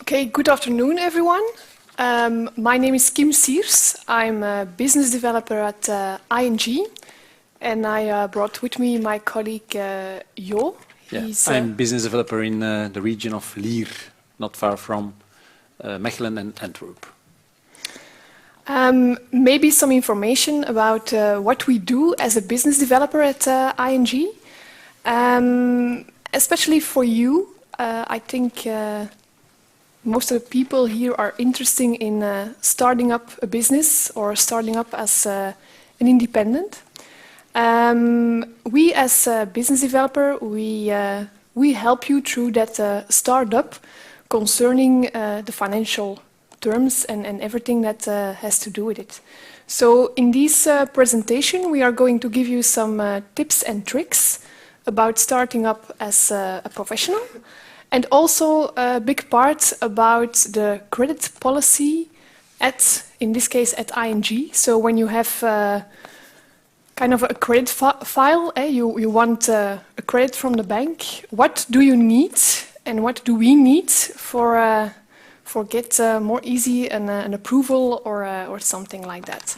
Okay, good afternoon, everyone. My name is Kim Siers. I'm a business developer at ING, and I brought with me my colleague Jo. I'm business developer in the region of Lier, not far from Mechelen and Antwerp. Maybe some information about what we do as a business developer at ING. Especially for you, I think most of the people here are interested in starting up a business or starting up as an independent. We as a business developer, we help you through that startup concerning the financial terms and everything that has to do with it. So in this presentation, we are going to give you some tips and tricks about starting up as a professional, and also a big part about the credit policy in this case, at ING. So when you have kind of a credit file, you want a credit from the bank, what do you need and what do we need for get more easy an approval or something like that.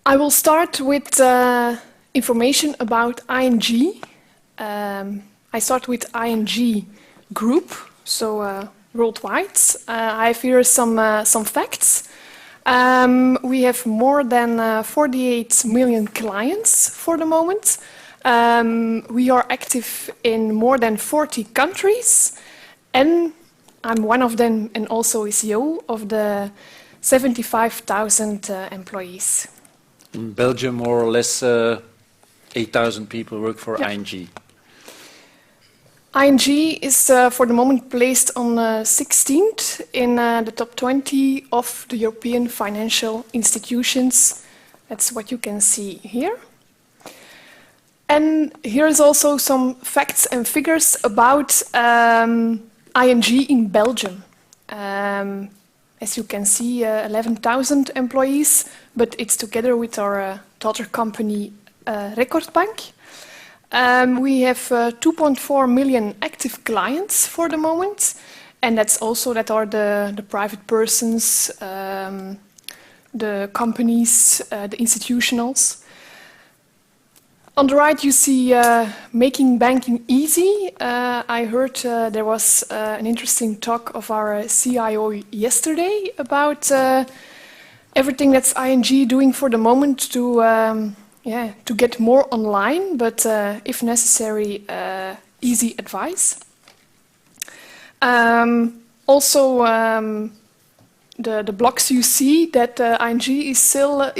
I will start with information about ING. I start with ING Group, so worldwide. I have here some facts. We have more than 48 million clients for the moment. We are active in more than 40 countries, and I'm one of them, and also is Jo, of the 75,000 employees. In Belgium, more or less 8,000 people work for ING. ING is for the moment placed on 16th in the top 20 of the European financial institutions. That's what you can see here. And here is also some facts and figures about ING in Belgium. As you can see, 11,000 employees, but it's together with our daughter company, Recordbank. We have 2.4 million active clients for the moment, and that are the private persons, the companies, the institutionals. On the right, you see making banking easy. I heard there was an interesting talk of our CIO yesterday about everything that's ING doing for the moment to get more online, but if necessary, easy advice. Also, the blocks you see that ING is still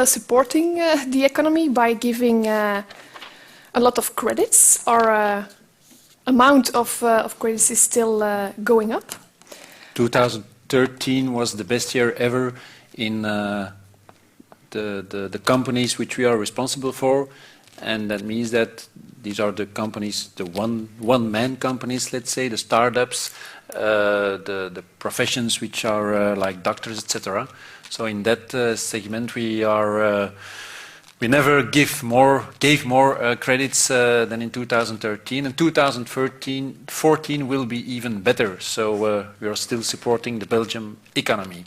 supporting the economy by giving a lot of credits. Our amount of credits is still going up. 2013 was the best year ever in the companies which we are responsible for, and that means that these are the companies, the one-man companies, let's say, the startups, the professions which are like doctors, etc. So in that segment, we never gave more credits than in 2013, and 2014 will be even better. So we are still supporting the Belgian economy.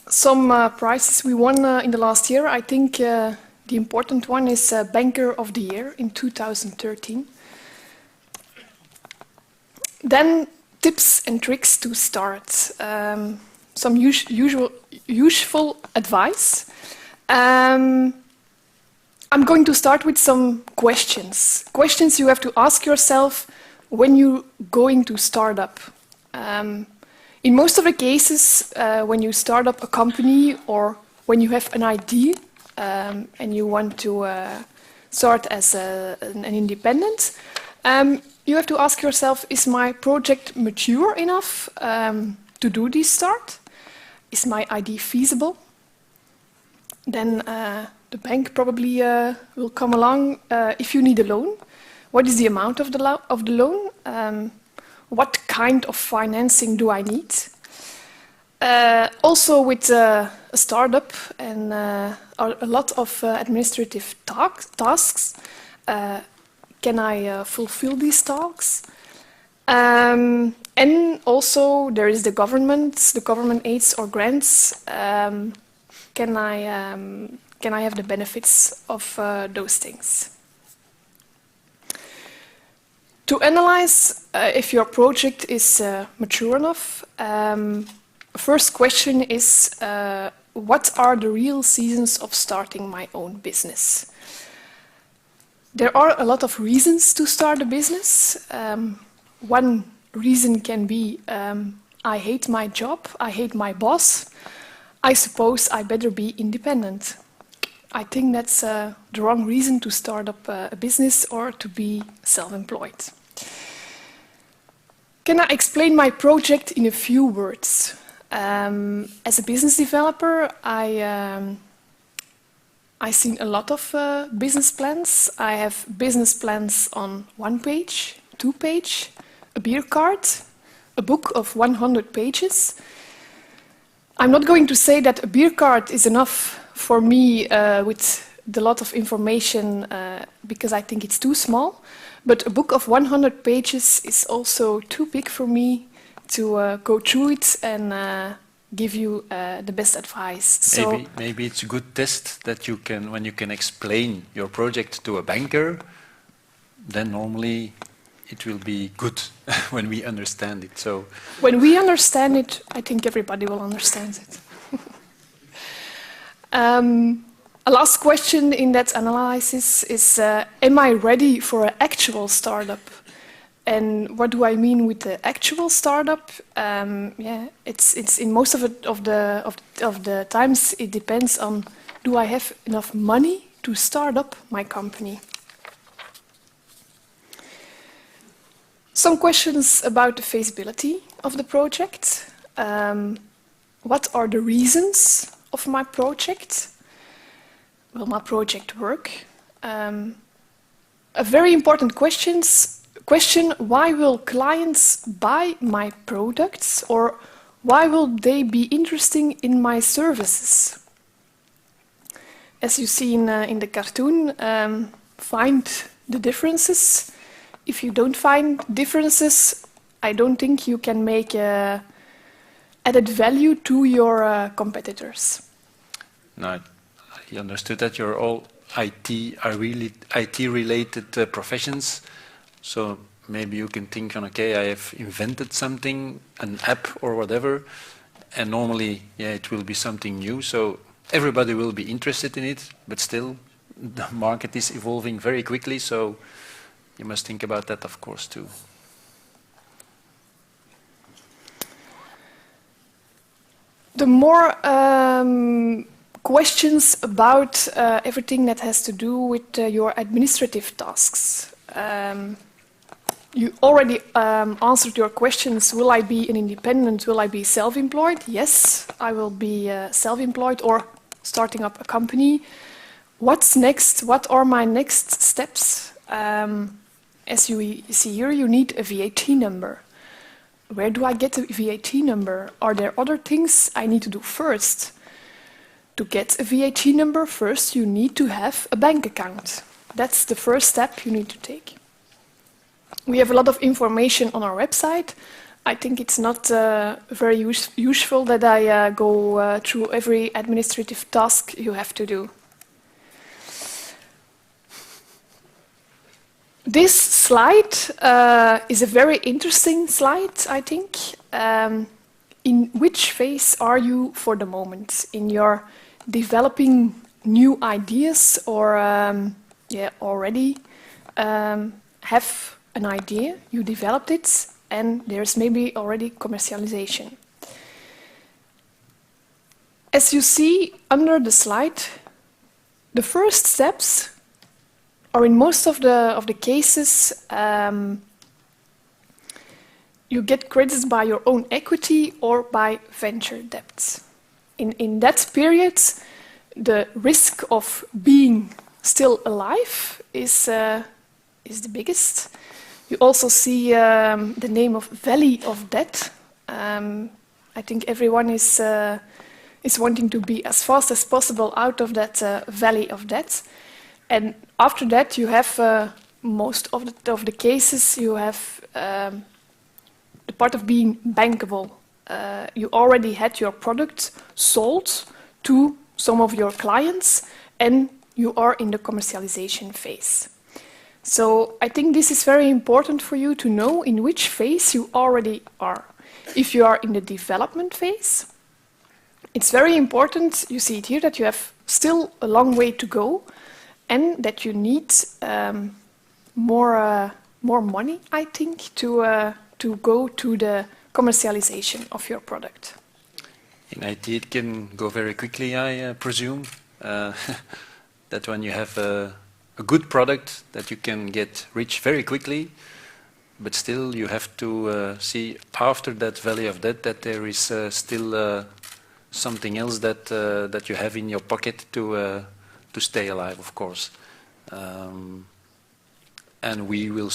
Some prizes we won in the last year. I think the important one is Banker of the Year in 2013. Then tips and tricks to start. Some useful advice. I'm going to start with some questions. Questions you have to ask yourself when you're going to start up. In most of the cases, when you start up a company or when you have an idea and you want to start as an independent, you have to ask yourself, is my project mature enough to do this start? Is my idea feasible? Then the bank probably will come along if you need a loan. What is the amount of the loan? What kind of financing do I need? Also with a startup and a lot of administrative tasks, can I fulfill these tasks? And also there is the government aids or grants. Can I have the benefits of those things? To analyze if your project is mature enough, first question is, what are the real seasons of starting my own business? There are a lot of reasons to start a business. One reason can be, I hate my job, I hate my boss, I suppose I better be independent. I think that's the wrong reason to start up a business or to be self-employed. Can I explain my project in a few words? As a business developer, I seen a lot of business plans. I have business plans on 1 page, 2 page, a beer card, a book of 100 pages. I'm not going to say that a beer card is enough for me with the lot of information because I think it's too small, but a book of 100 pages is also too big for me to go through it and give you the best advice. Maybe it's a good test that you can, when you can explain your project to a banker, then normally it will be good when we understand it. So when we understand it, I think everybody will understand it. A last question in that analysis is, am I ready for an actual startup? And what do I mean with the actual startup? Yeah, it's in most of the times it depends on, do I have enough money to start up my company? Some questions about the feasibility of the project. What are the reasons of my project? Will my project work? A very important question, why will clients buy my products, or why will they be interested in my services? As you see in the cartoon, find the differences. If you don't find differences, I don't think you can make added value to your competitors. No, I understood that you're all are really IT-related professions. So maybe you can think on, okay, I have invented something, an app or whatever, and normally, yeah, it will be something new. So everybody will be interested in it, but still, the market is evolving very quickly. So you must think about that, of course, too. The more questions about everything that has to do with your administrative tasks. You already answered your questions. Will I be an independent? Will I be self-employed? Yes, I will be self-employed or starting up a company. What's next? What are my next steps? As you see here, you need a VAT number. Where do I get a VAT number? Are there other things I need to do first? To get a VAT number, first you need to have a bank account. That's the first step you need to take. We have a lot of information on our website. I think it's not very useful that I go through every administrative task you have to do. This slide is a very interesting slide, I think. In which phase are you for the moment? In your developing new ideas, or already have an idea, you developed it, and there's maybe already commercialization. As you see under the slide, the first steps, or in most of the cases, you get credits by your own equity or by venture debts. In that period, the risk of being still alive is the biggest. You also see the name of Valley of Debt. I think everyone is wanting to be as fast as possible out of that Valley of Debt. And after that, you have most of the cases, you have the part of being bankable. You already had your product sold to some of your clients, and you are in the commercialization phase. So I think this is very important for you to know in which phase you already are. If you are in the development phase, it's very important, you see it here, that you have still a long way to go and that you need more money, I think, to go to the commercialization of your product. In IT, it can go very quickly, I presume. That when you have a good product, that you can get rich very quickly, but still you have to see after that valley of death that there is still something else that you have in your pocket to stay alive, of course. And we will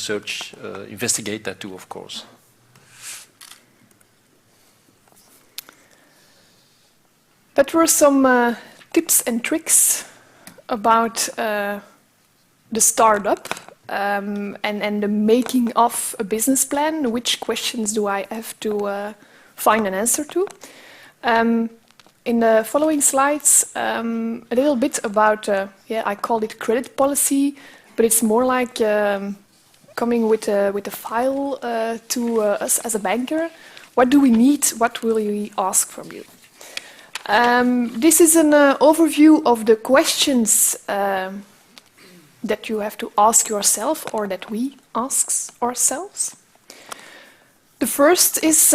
investigate that too, of course. That were some tips and tricks about the startup and the making of a business plan. Which questions do I have to find an answer to? In the following slides, a little bit about, I called it credit policy, but it's more like coming with a file to us as a banker. What do we need? What will we ask from you? This is an overview of the questions that you have to ask yourself or that we ask ourselves. The first is,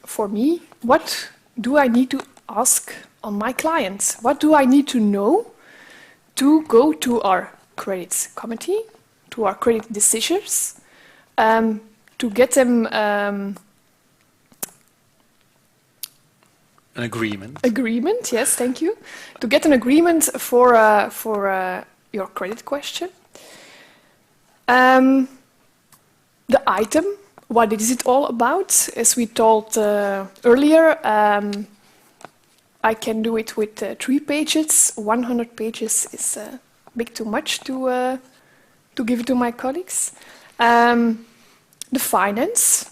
for me, what do I need to ask on my clients? What do I need to know to go to our credit committee, to our credit decisions, to get them an agreement. Agreement, yes, thank you. To get an agreement for your credit question. The item, what is it all about? As we told earlier, I can do it with 3 pages. 100 pages is a bit too much to give to my colleagues. The finance.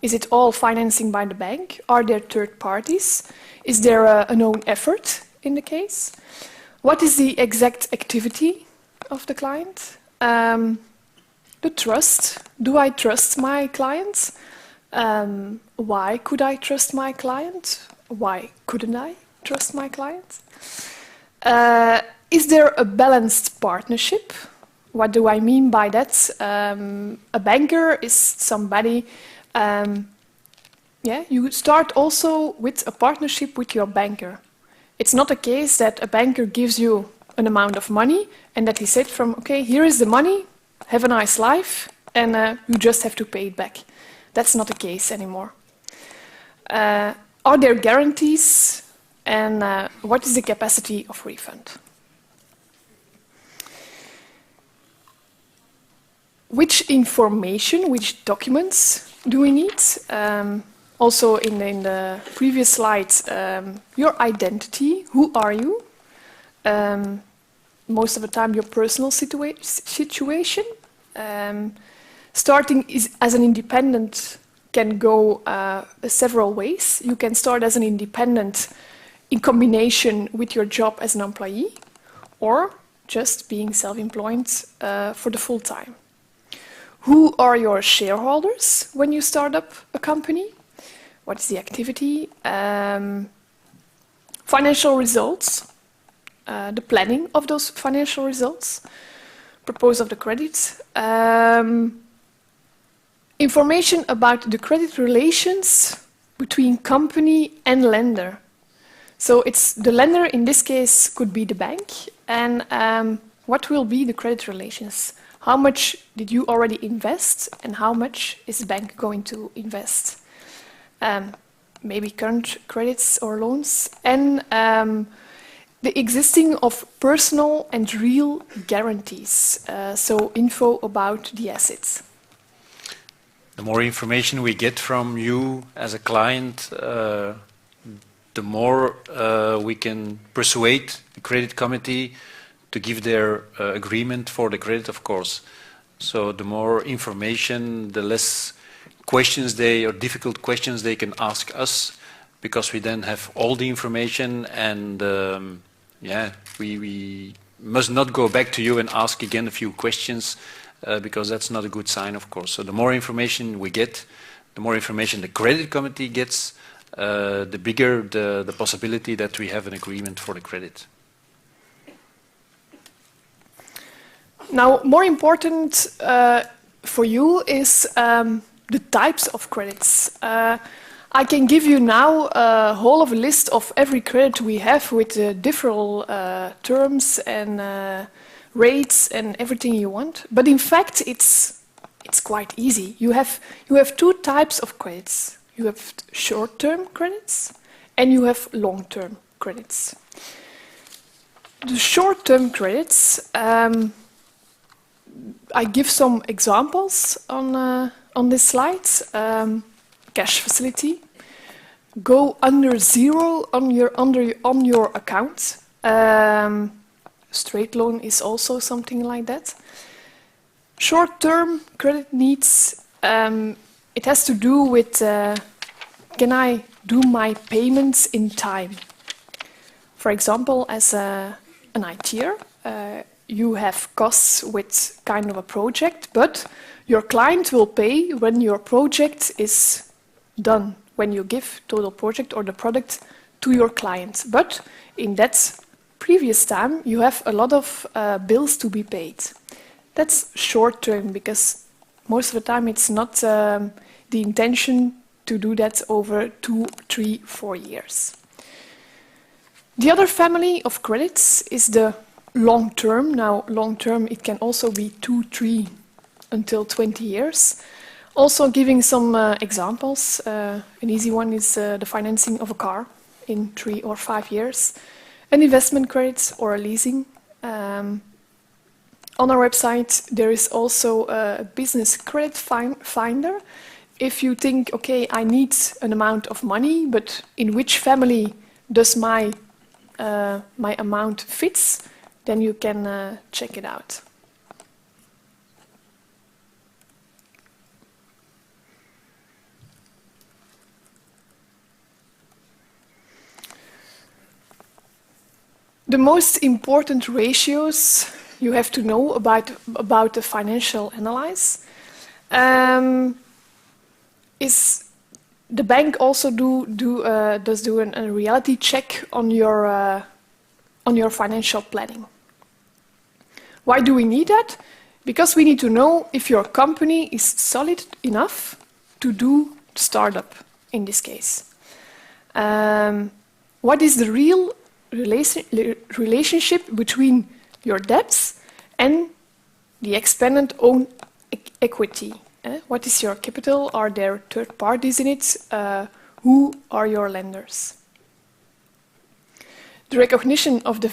Is it all financing by the bank? Are there third parties? Is there a known effort in the case? What is the exact activity of the client? The trust. Do I trust my client? Why could I trust my client? Why couldn't I trust my client? Is there a balanced partnership? What do I mean by that? A banker is somebody. You start also with a partnership with your banker. It's not a case that a banker gives you an amount of money and that he said okay, here is the money, have a nice life, and you just have to pay it back. That's not the case anymore. Are there guarantees, and what is the capacity of refund? Which information, which documents do we need? Also in the previous slides, your identity, who are you? Most of the time your personal situation. Starting as an independent can go several ways. You can start as an independent in combination with your job as an employee, or just being self-employed for the full time. Who are your shareholders when you start up a company? What is the activity? Financial results, the planning of those financial results, purpose of the credit, information about the credit relations between company and lender. So it's the lender, in this case, could be the bank, and what will be the credit relations? How much did you already invest, and how much is the bank going to invest? Maybe current credits or loans, and the existing of personal and real guarantees, so info about the assets. The more information we get from you as a client, the more we can persuade the credit committee to give their agreement for the credit, of course. So the more information, the less questions or difficult questions they can ask us, because we then have all the information, and we must not go back to you and ask again a few questions, because that's not a good sign, of course. So the more information we get, the more information the credit committee gets, the bigger the possibility that we have an agreement for the credit. Now, more important for you is the types of credits. I can give you now a whole of a list of every credit we have with different terms and rates and everything you want. But in fact, it's quite easy. You have two types of credits. You have short-term credits and you have long-term credits. The short-term credits, I give some examples on this slide. Cash facility, go under zero on your account. Straight loan is also something like that. Short-term credit needs, it has to do with can I do my payments in time? For example, as an ITer, you have costs with kind of a project, but your client will pay when your project is done, when you give total project or the product to your client. But in that previous time, you have a lot of bills to be paid. That's short term, because most of the time it's not the intention to do that over 2, 3, 4 years. The other family of credits is the long term. Now, long term, it can also be 2, 3 until 20 years. Also giving some examples. An easy one is the financing of a car in 3 or 5 years, an investment credit or a leasing. On our website there is also a business credit finder. If you think, okay, I need an amount of money, but in which family does my amount fits, then you can check it out. The most important ratios you have to know about the financial analysis is the bank also does do a reality check on your financial planning. Why do we need that? Because we need to know if your company is solid enough to do startup in this case. What is the real relationship between your debts and the expanded own equity? What is your capital? Are there third parties in it? Who are your lenders? The recognition of the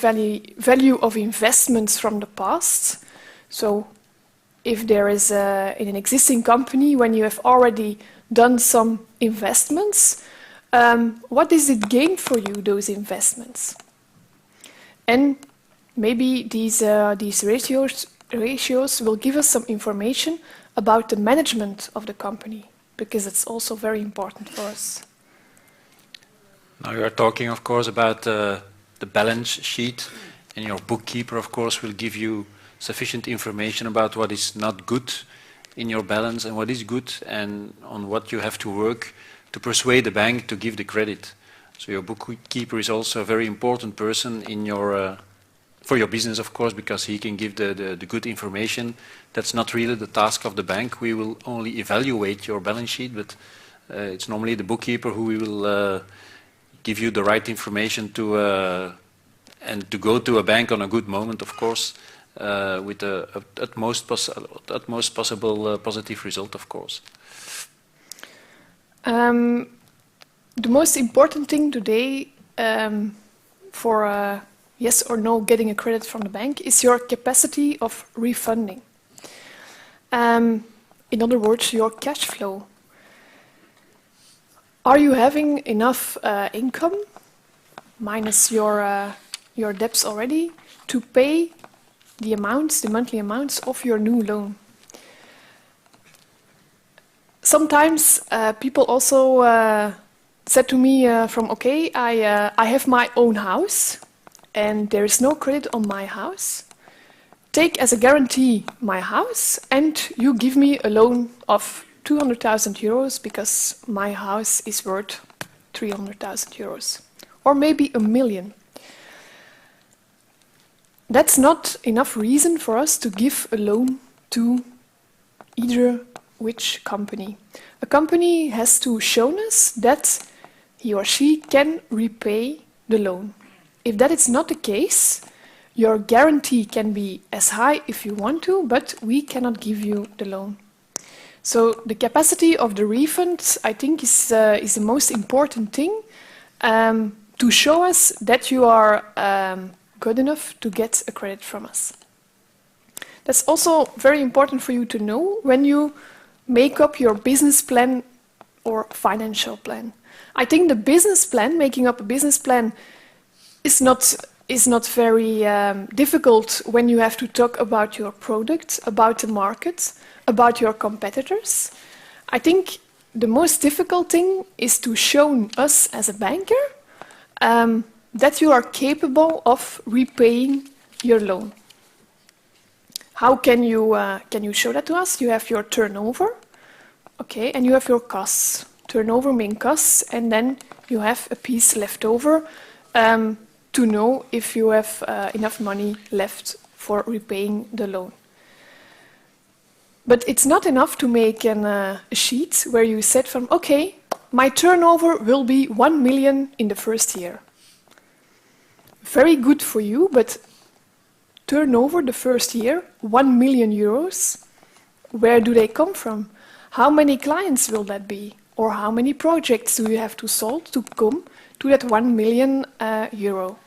value of investments from the past. So if there is in an existing company, when you have already done some investments, what is it gain for you, those investments? And maybe these ratios will give us some information about the management of the company, because it's also very important for us. Now you are talking, of course, about the balance sheet, and your bookkeeper, of course, will give you sufficient information about what is not good in your balance and what is good, and on what you have to work to persuade the bank to give the credit. So your bookkeeper is also a very important person in your for your business, of course, because he can give the good information. That's not really the task of the bank. We will only evaluate your balance sheet, but it's normally the bookkeeper who will give you the right information to and to go to a bank on a good moment, of course, with the utmost possible positive result, of course. The most important thing today for yes or no getting a credit from the bank is your capacity of refunding. In other words, your cash flow. Are you having enough income minus your debts already to pay the amounts, the monthly amounts of your new loan. Sometimes people also said to me okay, I have my own house and there is no credit on my house. Take as a guarantee my house and you give me a loan of 200,000 euros because my house is worth 300,000 euros or maybe $1 million. That's not enough reason for us to give a loan to either which company. A company has to show us that he or she can repay the loan. If that is not the case, your guarantee can be as high if you want to, but we cannot give you the loan. So the capacity of the refund, I think, is the most important thing to show us that you are good enough to get a credit from us. That's also very important for you to know when you make up your business plan or financial plan. I think the business plan, making up a business plan, is not very difficult when you have to talk about your product, about the market, about your competitors. I think the most difficult thing is to show us as a banker that you are capable of repaying your loan. How can you show that to us? You have your turnover, okay, and you have your costs. Turnover means costs, and then you have a piece left over to know if you have enough money left for repaying the loan. But it's not enough to make a sheet where you said from, okay, my turnover will be 1 million in the first year. Very good for you, but turnover the first year, 1 million euros, where do they come from? How many clients will that be? Or how many projects do you have to solve to come to that 1 million euro?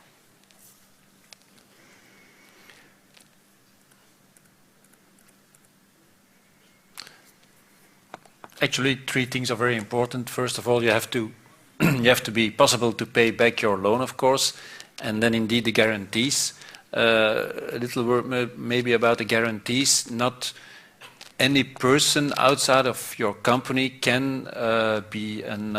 Actually, three things are very important. First of all, you have to you have to be possible to pay back your loan, of course, and then indeed the guarantees. A little word maybe about the guarantees. Not any person outside of your company can be an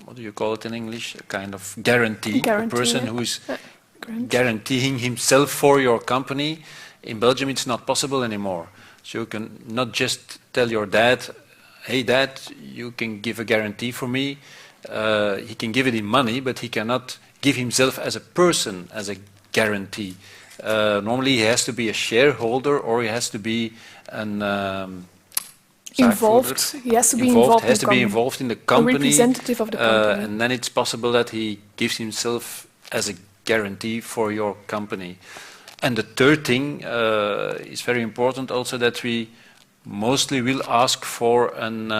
what do you call it in English? A kind of guarantee. A person who is guaranteeing himself for your company. In Belgium, it's not possible anymore. So you can not just tell your dad, hey dad, you can give a guarantee for me. He can give it in money, but he cannot give himself as a person as a guarantee. Normally he has to be a shareholder or he has to be an involved. He has to be involved in the company. A representative of the company. And then it's possible that he gives himself as a guarantee for your company. And the third thing is very important also, that we mostly will ask for an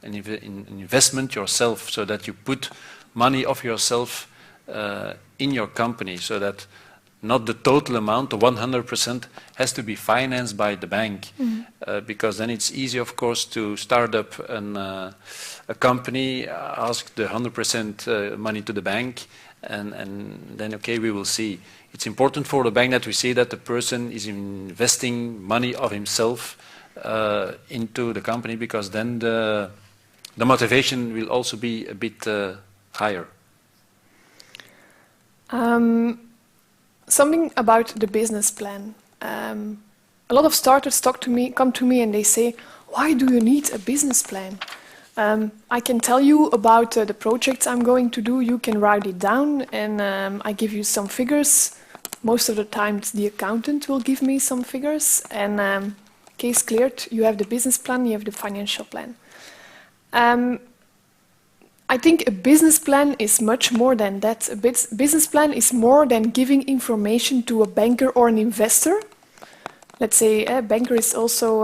investment yourself, so that you put money of yourself in your company, so that not the total amount, the 100%, has to be financed by the bank, because then it's easy, of course, to start up a company, ask the 100% money to the bank, and then, okay, we will see. It's important for the bank that we see that the person is investing money of himself into the company, because then the motivation will also be a bit higher. Something about the business plan. A lot of starters come to me and they say, why do you need a business plan? I can tell you about the projects I'm going to do. You can write it down, and I give you some figures. Most of the time the accountant will give me some figures, and case cleared, you have the business plan, you have the financial plan. I think a business plan is much more than that. A business plan is more than giving information to a banker or an investor. Let's say a banker is also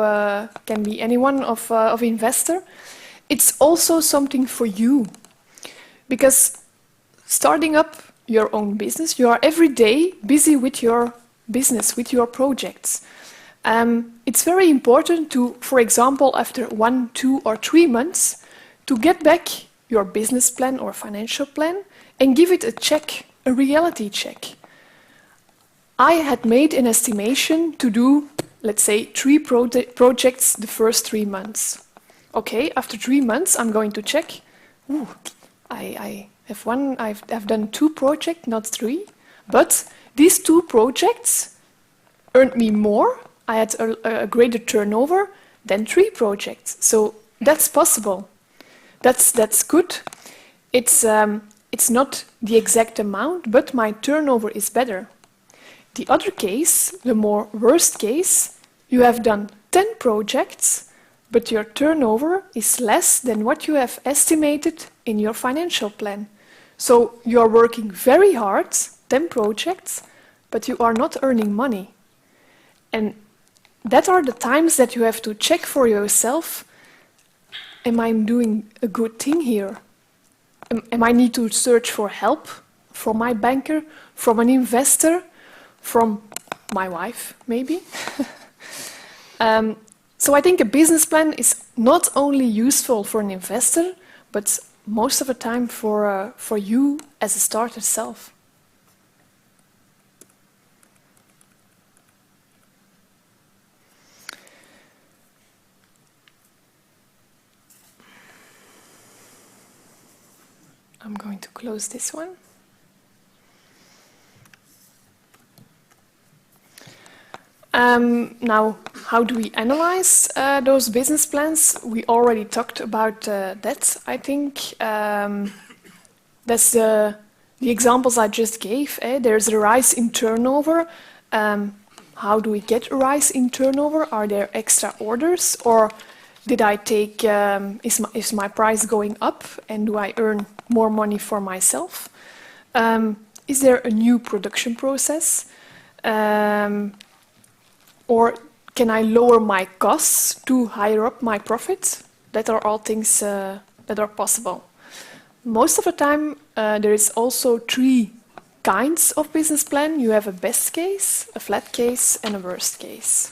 can be anyone of investor. It's also something for you, because starting up your own business, you are every day busy with your business, with your projects. It's very important to, for example, after 1, 2, or 3 months, to get back your business plan or financial plan and give it a check, a reality check. I had made an estimation to do, let's say, 3 projects the first 3 months. Okay, after 3 months, I'm going to check. Ooh, I've done 2 projects, not 3. But these 2 projects earned me more. I had a greater turnover than 3 projects. So that's possible. That's good. It's not the exact amount, but my turnover is better. The other case, the more worst case, you have done 10 projects, but your turnover is less than what you have estimated in your financial plan. So you are working very hard, 10 projects, but you are not earning money. And that are the times that you have to check for yourself, am I doing a good thing here? Am I need to search for help from my banker, from an investor, from my wife, maybe? So I think a business plan is not only useful for an investor, but most of the time for you as a starter self. I'm going to close this one. Now, how do we analyze those business plans? We already talked about that, I think. That's the examples I just gave. There's a rise in turnover. How do we get a rise in turnover? Are there extra orders? Or did I take, is my price going up and do I earn more money for myself? Is there a new production process? Or can I lower my costs to higher up my profits? That are all things that are possible. Most of the time, there is also 3 kinds of business plan. You have a best case, a flat case, and a worst case.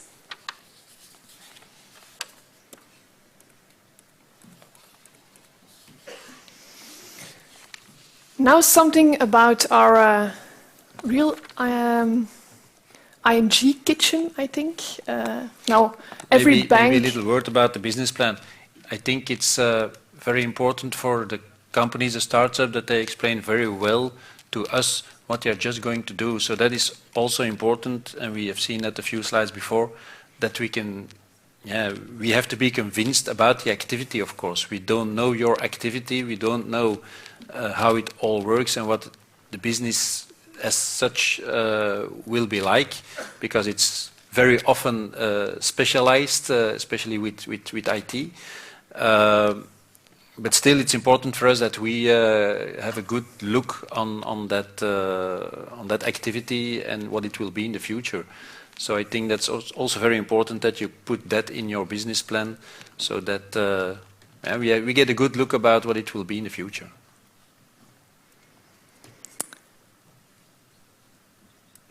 Now something about our real ING kitchen, I think. Now, every bank... Maybe a little word about the business plan. I think it's very important for the companies, the startup, that they explain very well to us what they are just going to do. So that is also important, and we have seen that a few slides before, that we can... we have to be convinced about the activity, of course. We don't know your activity, we don't know how it all works and what the business as such will be like, because it's very often specialized, especially with IT. But still, it's important for us that we have a good look on that activity and what it will be in the future. So I think that's also very important that you put that in your business plan, so that we get a good look about what it will be in the future.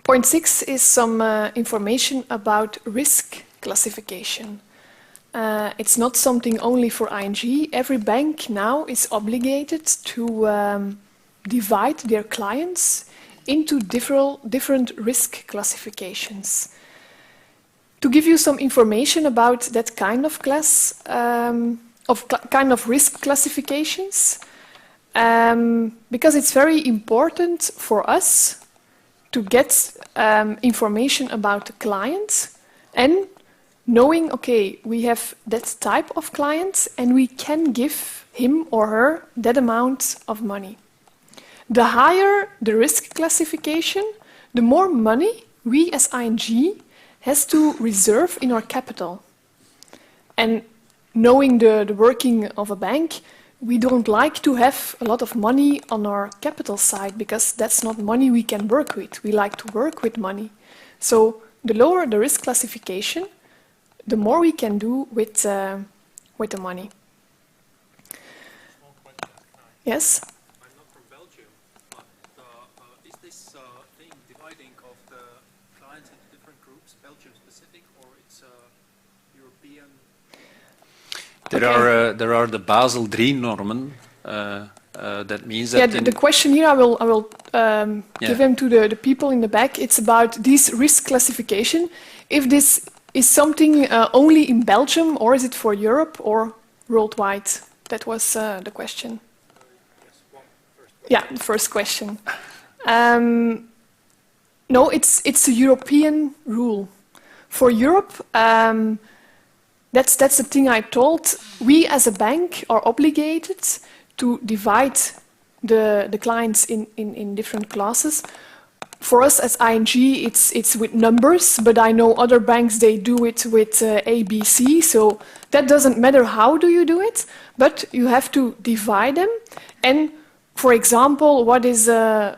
Point 6 is some information about risk classification. It's not something only for ING. Every bank now is obligated to divide their clients into different risk classifications. To give you some information about that kind of class, kind of risk classifications, because it's very important for us to get information about the client and knowing, okay, we have that type of client and we can give him or her that amount of money. The higher the risk classification, the more money we as ING has to reserve in our capital. And knowing the working of a bank, we don't like to have a lot of money on our capital side, because that's not money we can work with. We like to work with money. So the lower the risk classification, the more we can do with the money. Yes? I'm not from Belgium, but is this thing dividing of the clients into different groups Belgium specific, or it's European? There are the Basel III normen That means Yeah, that the question here I will give them to the people in the back. It's about this risk classification. If this is something only in Belgium, or is it for Europe or worldwide? That was the question. Yeah, the first question. No, it's a European rule. For Europe, that's the thing I told. We as a bank are obligated to divide the clients in different classes. For us as ING, it's with numbers, but I know other banks, they do it with ABC, so that doesn't matter how do you do it, but you have to divide them. And for example, what is a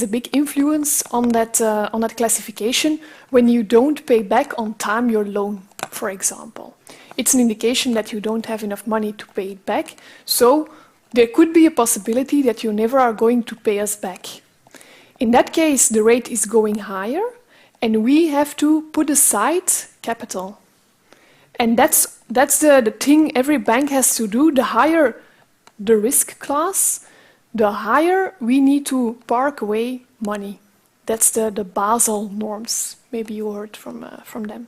big influence on that classification? When you don't pay back on time your loan, for example. It's an indication that you don't have enough money to pay it back, so there could be a possibility that you never are going to pay us back. In that case, the rate is going higher, and we have to put aside capital. And that's the thing every bank has to do. The higher the risk class, the higher we need to park away money. That's the Basel norms. Maybe you heard from them.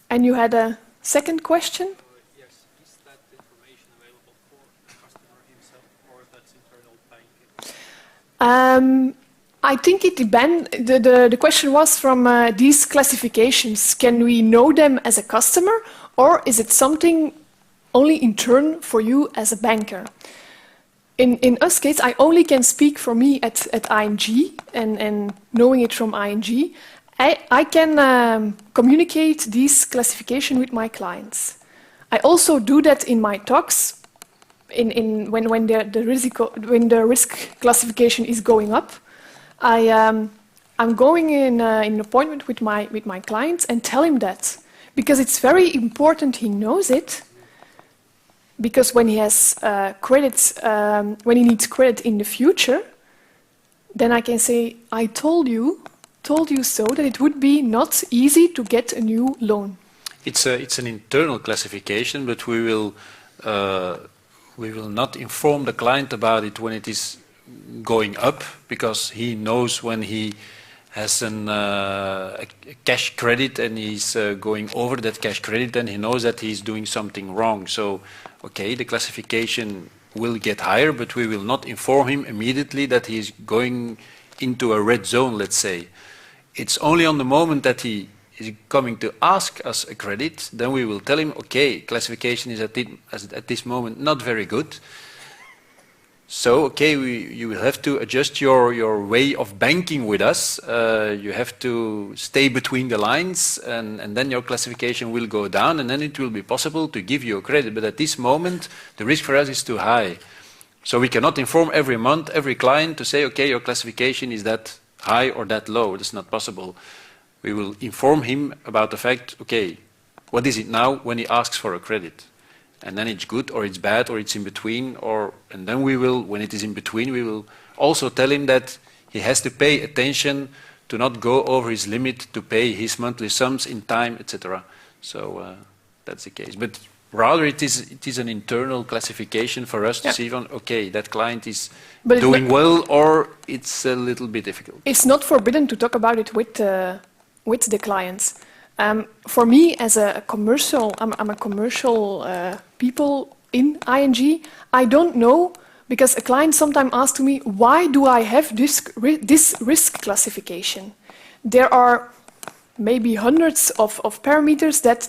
And you had a second question? Yes, is that information available for the customer himself, or that's internal banking? I think it depends. The question was from these classifications. Can we know them as a customer, or is it something only intern for you as a banker? In us case, I only can speak for me at ING, and knowing it from ING, I can communicate this classification with my clients. I also do that in my talks. When the risk classification is going up, I'm going in an appointment with my clients and tell him that, because it's very important he knows it. Because when he has credit, when he needs credit in the future, then I can say, I told you so, that it would be not easy to get a new loan. It's an internal classification, but we will not inform the client about it when it is going up, because he knows when he has a cash credit and he's going over that cash credit, and he knows that he's doing something wrong. So, okay, the classification will get higher, but we will not inform him immediately that he's going into a red zone, let's say. It's only on the moment that he is coming to ask us a credit, then we will tell him, okay, classification is at this moment not very good. So, okay, you will have to adjust your way of banking with us. You have to stay between the lines, and then your classification will go down, and then it will be possible to give you a credit. But at this moment, the risk for us is too high. So we cannot inform every month, every client to say, okay, your classification is that high or that low. That's not possible. We will inform him about the fact, okay, what is it now when he asks for a credit? And then it's good, or it's bad, or it's in between, and then we will, when it is in between, we will also tell him that he has to pay attention to not go over his limit to pay his monthly sums in time, etc. So that's the case. But rather, it is an internal classification for us to see, okay, that client is doing well, or it's a little bit difficult. It's not forbidden to talk about it with the clients. For me, as a commercial, I'm a commercial people in ING. I don't know, because a client sometimes asks me, why do I have this risk classification? There are maybe hundreds of parameters that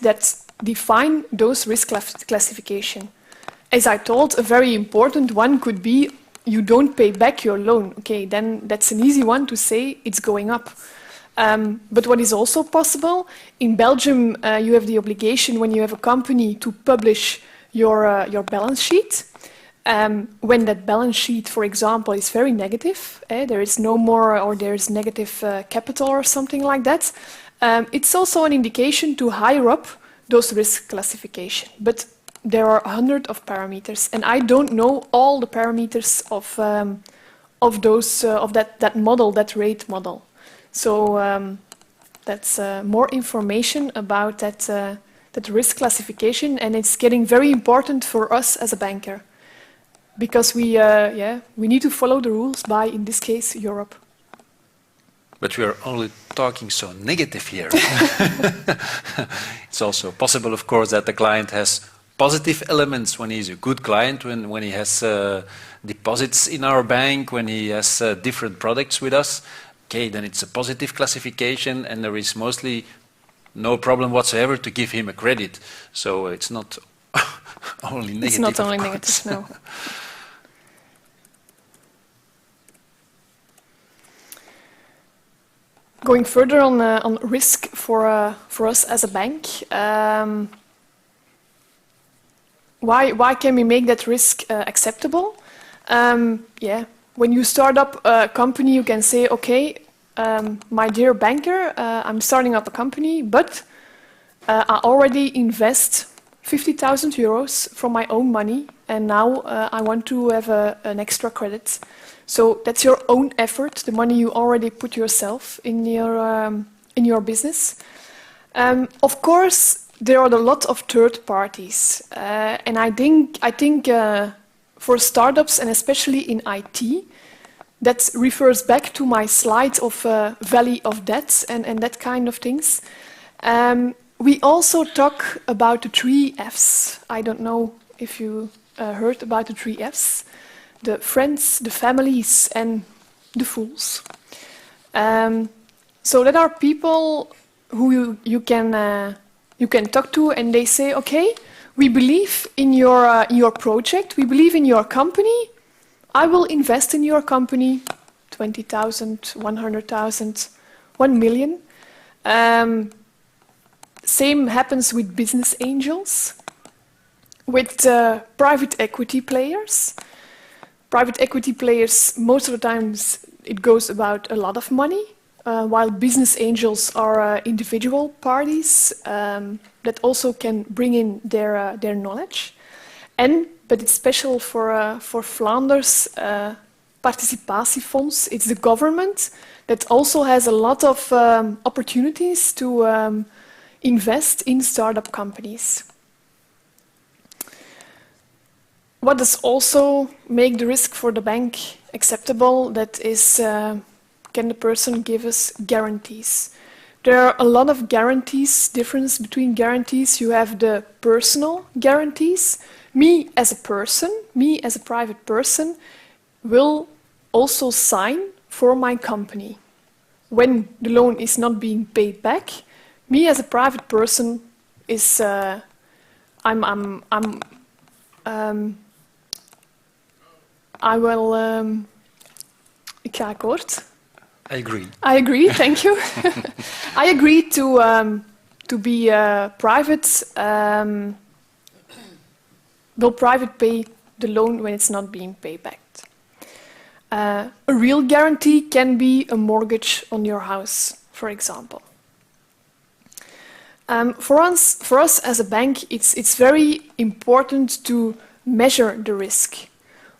define those risk classification. As I told, a very important one could be you don't pay back your loan. Okay, then that's an easy one to say it's going up. But what is also possible, in Belgium, you have the obligation when you have a company to publish your balance sheet. When that balance sheet, for example, is very negative, there is no more, or there is negative capital or something like that, it's also an indication to higher up those risk classification. But there are 100 of parameters, and I don't know all the parameters of those of that model, that rate model. So that's more information about that risk classification, and it's getting very important for us as a banker. because we need to follow the rules by, in this case, Europe. But we are only talking so negative here. It's also possible, of course, that the client has positive elements when he's a good client, when he has deposits in our bank, when he has different products with us. Okay, then it's a positive classification, and there is mostly no problem whatsoever to give him a credit. So it's not only negative. It's not only negative, no. Going further on risk for us as a bank, why can we make that risk acceptable? When you start up a company, you can say, okay, my dear banker, I'm starting up a company, but I already invest 50,000 euros from my own money, and now I want to have an extra credit. So that's your own effort, the money you already put yourself in your business. Of course, there are a lot of third parties, and I think for startups, and especially in IT, that refers back to my slide of Valley of Debt and that kind of things. We also talk about the 3 Fs. I don't know if you heard about the 3 Fs. The friends, the families, and the fools. So that are people who you can talk to, and they say, okay, we believe in your project, we believe in your company. I will invest in your company 20,000, 100,000, 1 million. Same happens with business angels, with private equity players. Private equity players, most of the times it goes about a lot of money, while business angels are individual parties that also can bring in their knowledge. But it's special for Flanders, Participatiefonds. It's the government that also has a lot of opportunities to invest in startup companies. What does also make the risk for the bank acceptable? That is, can the person give us guarantees? There are a lot of guarantees, difference between guarantees. You have the personal guarantees. Me as a person, me as a private person, will also sign for my company. When the loan is not being paid back, me as a private person is, I will, ik ga akkoord. I agree. I agree, thank you. I agree to be private. Will private pay the loan when it's not being paid back? A real guarantee can be a mortgage on your house, for example. For us as a bank, it's very important to measure the risk.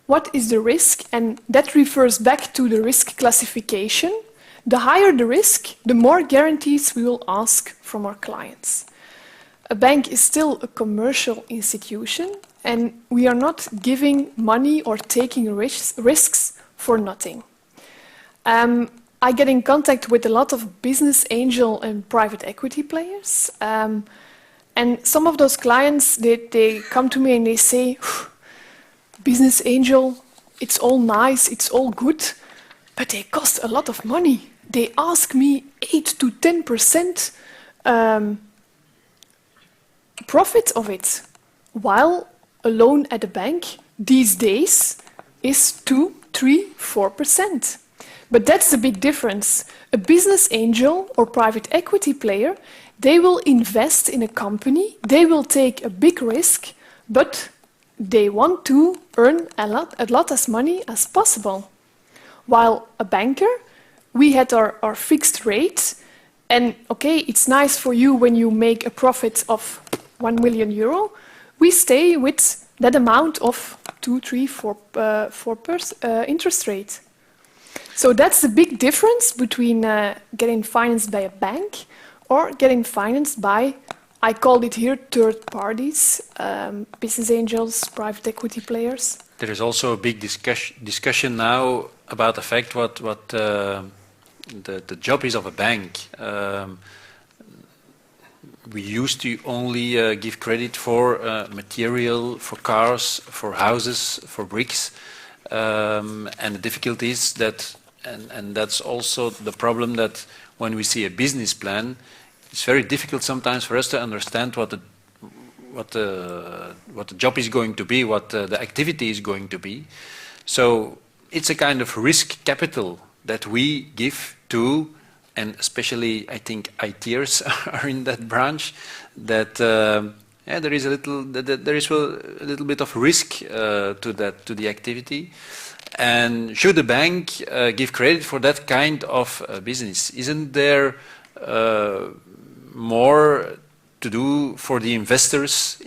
What is the risk? And that refers back to the risk classification. The higher the risk, the more guarantees we will ask from our clients. A bank is still a commercial institution, and we are not giving money or taking risks for nothing. I get in contact with a lot of business angel and private equity players, and some of those clients, they come to me and they say, business angel, it's all nice, it's all good, but they cost a lot of money. They ask me 8 to 10% profit of it, while a loan at a bank these days is 2, 3, 4%. But that's the big difference. A business angel or private equity player, they will invest in a company, they will take a big risk, but they want to earn a lot as money as possible. While a banker, we had our fixed rate, and okay, it's nice for you when you make a profit of 1 million euro. We stay with that amount of 2, 3, 4% interest rate. So that's the big difference between getting financed by a bank or getting financed by, I call it here, third parties, business angels, private equity players. There is also a big discussion now about the fact what the job is of a bank. We used to only give credit for material, for cars, for houses, for bricks, and the difficulty is that, and that's also the problem, that when we see a business plan, it's very difficult sometimes for us to understand what the job is going to be, what the activity is going to be. So it's a kind of risk capital that we give to, and especially I think ITers are in that branch, that there is a little bit of risk to the activity. And should the bank give credit for that kind of business? Isn't there more to do for the investors,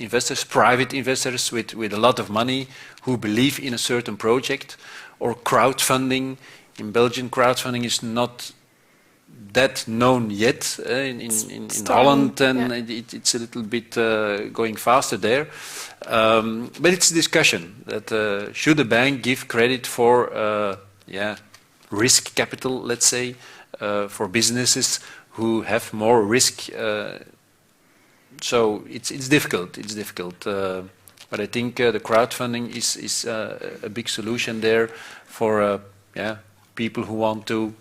private investors with a lot of money who believe in a certain project, or crowdfunding? In Belgium, crowdfunding is not that known yet. In Holland, and it's a little bit going faster there. But it's a discussion that should the bank give credit for risk capital, let's say, for businesses who have more risk. So it's difficult. It's difficult. But I think the crowdfunding is a big solution there for people who want to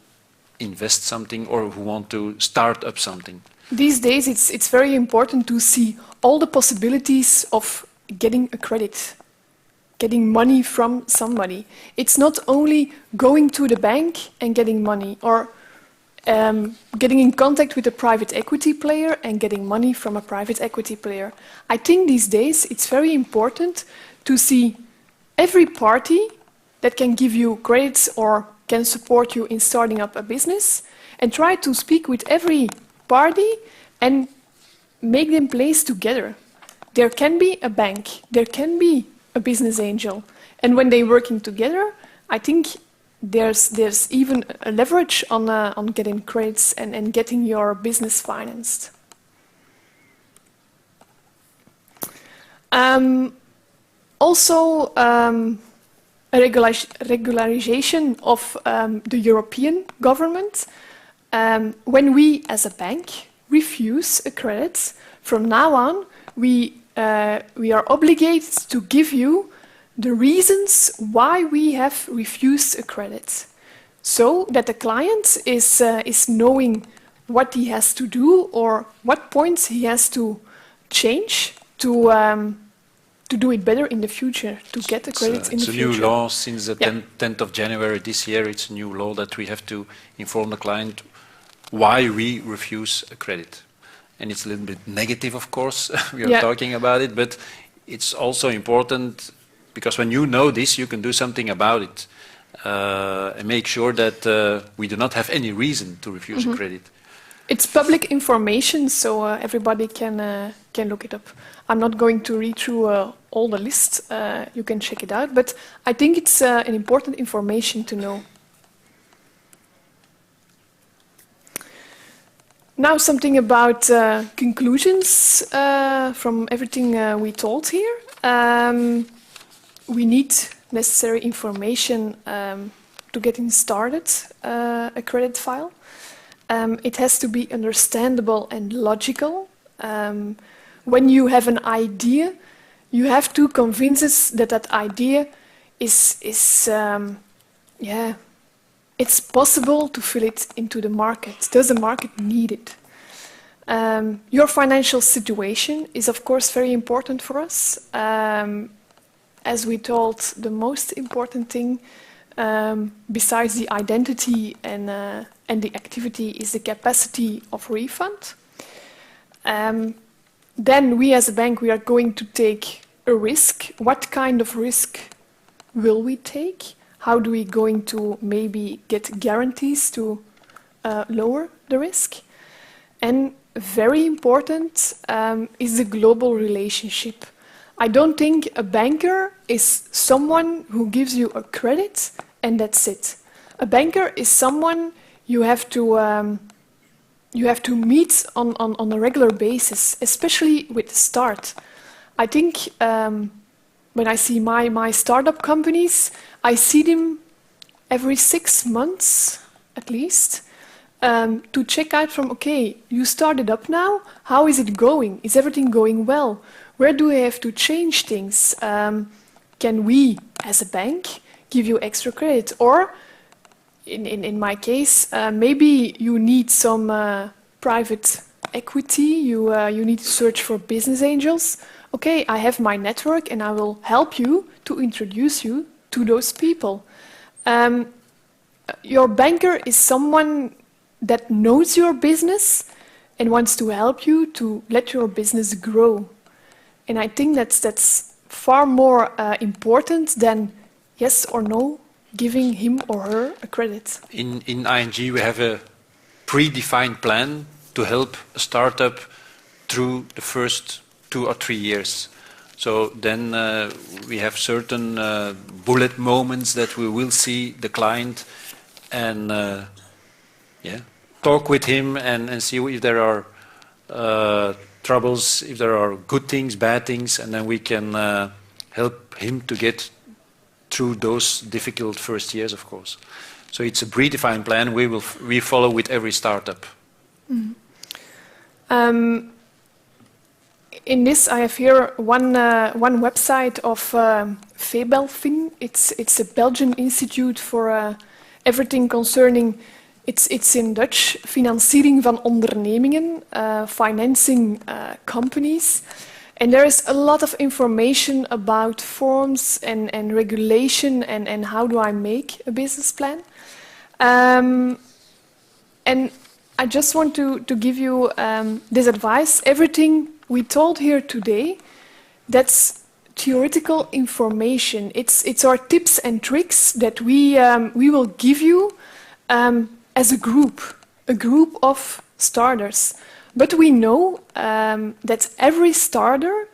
invest something or who want to start up something. These days, it's very important to see all the possibilities of getting a credit, getting money from somebody. It's not only going to the bank and getting money, or getting in contact with a private equity player and getting money from a private equity player. I think these days it's very important to see every party that can give you credits or can support you in starting up a business, and try to speak with every party and make them place together. There can be a bank, there can be a business angel, and when they're working together, I think there's even a leverage on getting credits and getting your business financed. Also, a regularization of the European government. When we, as a bank, refuse a credit, from now on, we are obligated to give you the reasons why we have refused a credit, so that the client is knowing what he has to do or what points he has to change to do it better in the future, to get the credit in the future. It's a new law since the 10th of January this year. It's a new law that we have to inform the client why we refuse a credit. And it's a little bit negative, of course, we are talking about it, but it's also important, because when you know this, you can do something about it and make sure that we do not have any reason to refuse a credit. It's public information, so everybody can look it up. I'm not going to read through all the lists. You can check it out, but I think it's an important information to know. Now something about conclusions from everything we told here. We need necessary information to getting started a credit file. It has to be understandable and logical. When you have an idea, you have to convince us that that idea is it's possible to fill it into the market. Does the market need it? Your financial situation is, of course, very important for us. As we told, the most important thing, besides the identity and the activity, is the capacity of refund. Then we as a bank, we are going to take a risk. What kind of risk will we take? How do we going to maybe get guarantees to lower the risk? And very important is the global relationship. I don't think a banker is someone who gives you a credit and that's it. A banker is someone you have to meet on a regular basis, especially with the start. I think when I see my startup companies, I see them every 6 months at least, to check out from, okay, you started up now, how is it going? Is everything going well? Where do I have to change things? Can we, as a bank, give you extra credit? Or, in my case, maybe you need some private equity, you need to search for business angels. Okay, I have my network and I will help you to introduce you to those people. Your banker is someone that knows your business and wants to help you to let your business grow. And I think that's far more important than yes or no giving him or her a credit. In ING, we have a predefined plan to help a startup through the first 2 or 3 years. So then we have certain bullet moments that we will see the client and talk with him and see if there are troubles, if there are good things, bad things, and then we can help him to get through those difficult first years, of course. So it's a predefined plan we follow with every startup. Mm. In this, I have here one website of Feasibility. It's a Belgian institute for everything concerning. It's in Dutch. Financiering van ondernemingen, financing companies, and there is a lot of information about forms and regulation and how do I make a business plan. And I just want to give you this advice. Everything we told here today, that's theoretical information. It's our tips and tricks that we will give you as a group of starters. But we know that every starter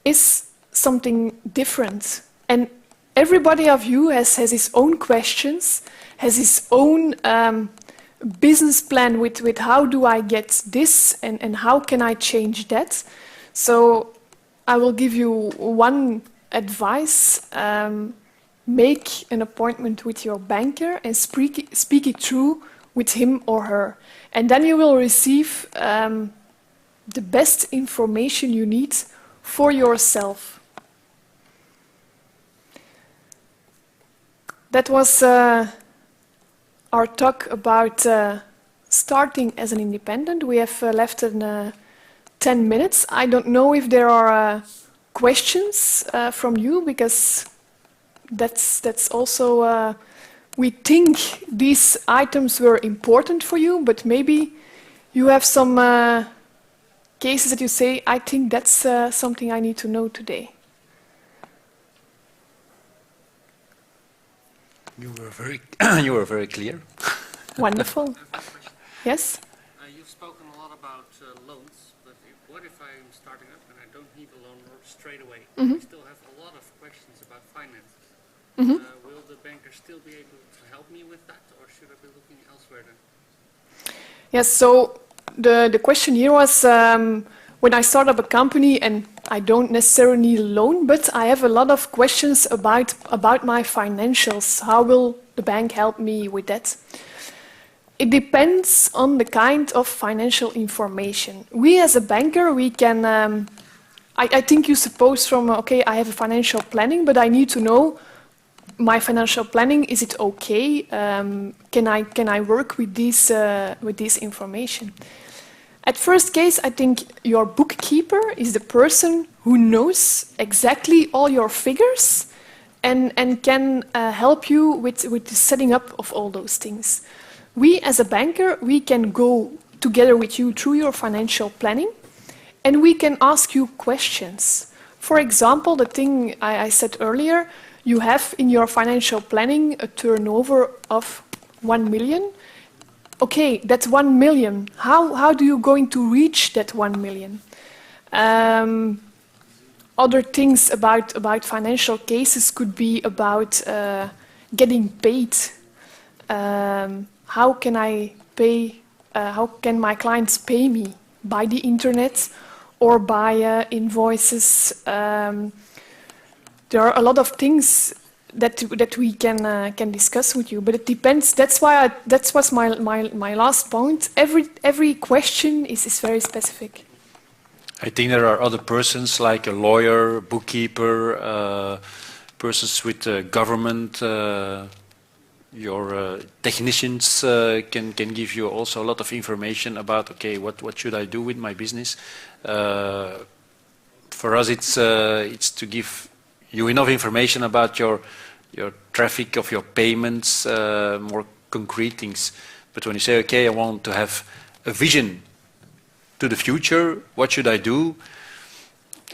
is something different, and everybody of you has his own questions, has his own business plan with how do I get this and how can I change that. So I will give you one advice. Make an appointment with your banker and speak it through with him or her. And then you will receive the best information you need for yourself. That was our talk about starting as an independent. We have left in 10 minutes. I don't know if there are questions from you, because that's also we think these items were important for you, but maybe you have some cases that you say, I think that's something I need to know today. You were very clear. Wonderful. Yes? You've spoken a lot about loans, but what if I'm starting up and I don't need a loan straight away? Mm-hmm. I still have a lot of questions about finances. Mm-hmm. Will the banker still be able to help me with that, or should I be looking elsewhere then? Yes, so the question here was, when I start up a company and I don't necessarily need a loan, but I have a lot of questions about my financials. How will the bank help me with that? It depends on the kind of financial information. We as a banker, we can, I think you suppose from, okay, I have a financial planning, but I need to know my financial planning, is it okay? Can I work with this information? At first case, I think your bookkeeper is the person who knows exactly all your figures and can help you with the setting up of all those things. We, as a banker, we can go together with you through your financial planning, and we can ask you questions. For example, the thing I said earlier, you have in your financial planning a turnover of 1 million. Okay, that's 1 million. How do you going to reach that 1 million? Other things about financial cases could be about getting paid. How can I pay? How can my clients pay me? By the internet or by invoices? there are a lot of things that we can discuss with you, but it depends. That's why that was my last point. Every question is very specific. I think there are other persons like a lawyer, bookkeeper, persons with government. Your technicians can give you also a lot of information about, okay, what should I do with my business? For us, it's to give you enough information about your traffic of your payments, more concrete things. But when you say, okay, I want to have a vision to the future, what should I do?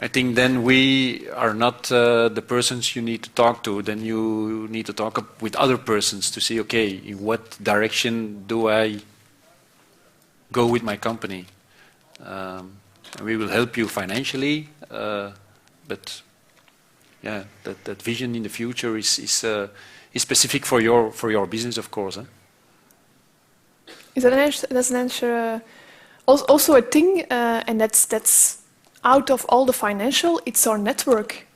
I think then we are not the persons you need to talk to. Then you need to talk with other persons to see, okay, in what direction do I go with my company? And we will help you financially, but yeah, that vision in the future is specific for your business, of course. Eh? Is that an answer? That's an answer. Also a thing, and that's out of all the financial, it's our network.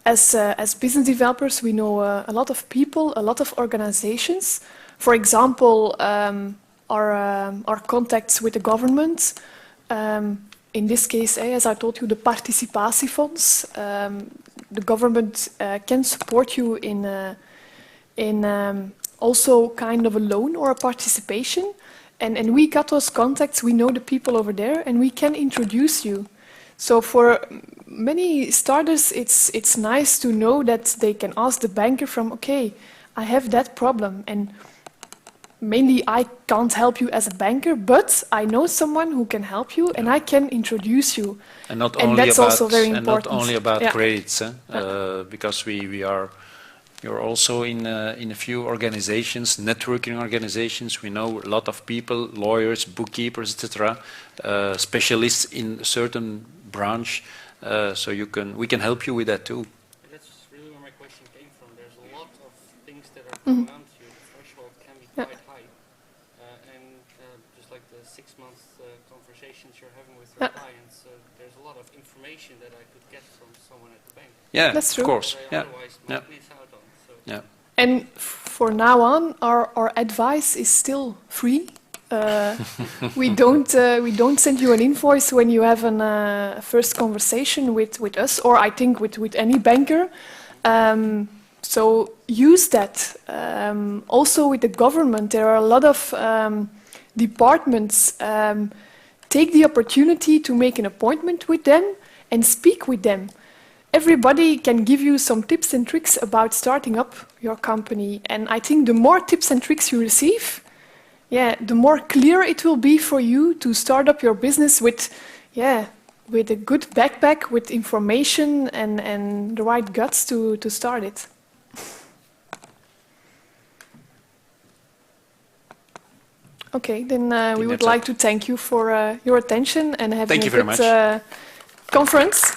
As business developers, we know a lot of people, a lot of organizations. For example, our contacts with the government. In this case, as I told you, the participatiefonds. The government can support you in also kind of a loan or a participation. And we got those contacts, we know the people over there, and we can introduce you. So for many starters, it's nice to know that they can ask the banker from, okay, I have that problem, and mainly I can't help you as a banker, but I know someone who can help you, and I can introduce you. And not and only that's about also very important. And not only about Yeah. credits, because you're also in a few organizations, networking organizations. We know a lot of people, lawyers, bookkeepers, etc., specialists in a certain branch. So we can help you with that too. That's really where my question came from. There's a lot of things that are going on to you. The threshold can be quite high. And just like the 6 month conversations you're having with your clients, there's a lot of information that I could get from someone at the bank. Yeah, That's true. of course. That I Yeah. otherwise might miss out on. So. Yeah. And for now on, our advice is still free. We don't send you an invoice when you have a first conversation with us, or I think with any banker. So use that. Also with the government, there are a lot of departments. Take the opportunity to make an appointment with them and speak with them. Everybody can give you some tips and tricks about starting up your company. And I think the more tips and tricks you receive, the more clear it will be for you to start up your business with a good backpack, with information and the right guts to start it. Okay, then we would like to thank you for your attention and having Thank you a very good much. conference.